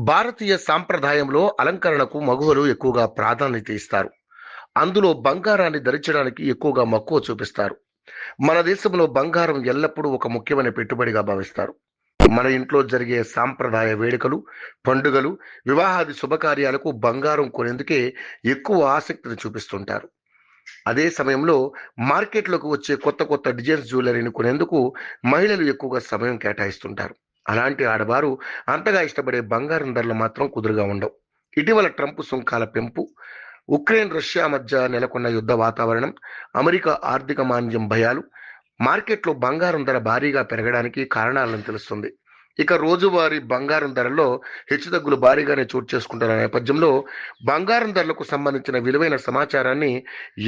భారతీయ సాంప్రదాయంలో అలంకరణకు మగువలు ఎక్కువగా ప్రాధాన్యత ఇస్తారు. అందులో బంగారాన్ని ధరించడానికి ఎక్కువగా మక్కువ చూపిస్తారు. మన దేశంలో బంగారం ఎల్లప్పుడూ ఒక ముఖ్యమైన పెట్టుబడిగా భావిస్తారు. మన ఇంట్లో జరిగే సాంప్రదాయ వేడుకలు, పండుగలు, వివాహాది శుభకార్యాలకు బంగారం కొనేందుకే ఎక్కువ ఆసక్తిని చూపిస్తుంటారు. అదే సమయంలో మార్కెట్లోకి వచ్చే కొత్త కొత్త డిజైన్స్ జ్యువెలరీని కొనేందుకు మహిళలు ఎక్కువగా సమయం కేటాయిస్తుంటారు. అలాంటి ఆడవారు అంతగా ఇష్టపడే బంగారం ధరలు మాత్రం కుదురుగా ఉండవు. ఇటీవల ట్రంప్ సుంకాల పెంపు, ఉక్రెయిన్ రష్యా మధ్య నెలకొన్న యుద్ధ వాతావరణం, అమెరికా ఆర్థిక మాంద్యం భయాలు మార్కెట్లో బంగారం ధర భారీగా పెరగడానికి కారణాలను తెలుస్తుంది. ఇక రోజువారీ బంగారం ధరల్లో హెచ్చుతగ్గులు భారీగానే చోటు చేసుకుంటున్న నేపథ్యంలో బంగారం ధరలకు సంబంధించిన విలువైన సమాచారాన్ని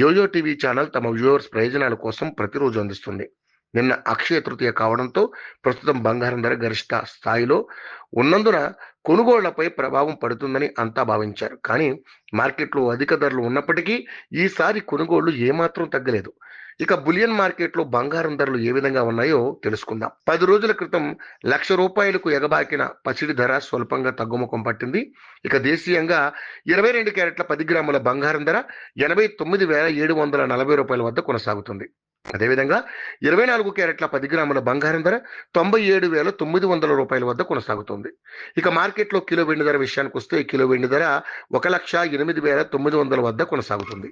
యోయో టీవీ ఛానల్ తమ వ్యూవర్స్ ప్రయోజనాల కోసం ప్రతిరోజు అందిస్తుంది. నిన్న అక్షయ తృతీయ కావడంతో ప్రస్తుతం బంగారం ధర గరిష్ట స్థాయిలో ఉన్నందున కొనుగోళ్లపై ప్రభావం పడుతుందని అంతా భావించారు. కానీ మార్కెట్లో అధిక ధరలు ఉన్నప్పటికీ ఈసారి కొనుగోళ్లు ఏమాత్రం తగ్గలేదు. ఇక బులియన్ మార్కెట్లో బంగారం ధరలు ఏ విధంగా ఉన్నాయో తెలుసుకుందాం. 10 రోజుల క్రితం ₹1,00,000 ఎగబాకిన పసిడి ధర స్వల్పంగా తగ్గుముఖం పట్టింది. ఇక దేశీయంగా 22 క్యారెట్ల 10 గ్రాముల బంగారం ధర ₹89,740 వద్ద కొనసాగుతుంది. అదేవిధంగా 24 క్యారెట్ల 10 గ్రాముల బంగారం ధర ₹97,900 వద్ద కొనసాగుతుంది. ఇక మార్కెట్లో కిలో వెండి ధర విషయానికి వస్తే కిలో వెండి ధర 1,08,900 వద్ద కొనసాగుతుంది.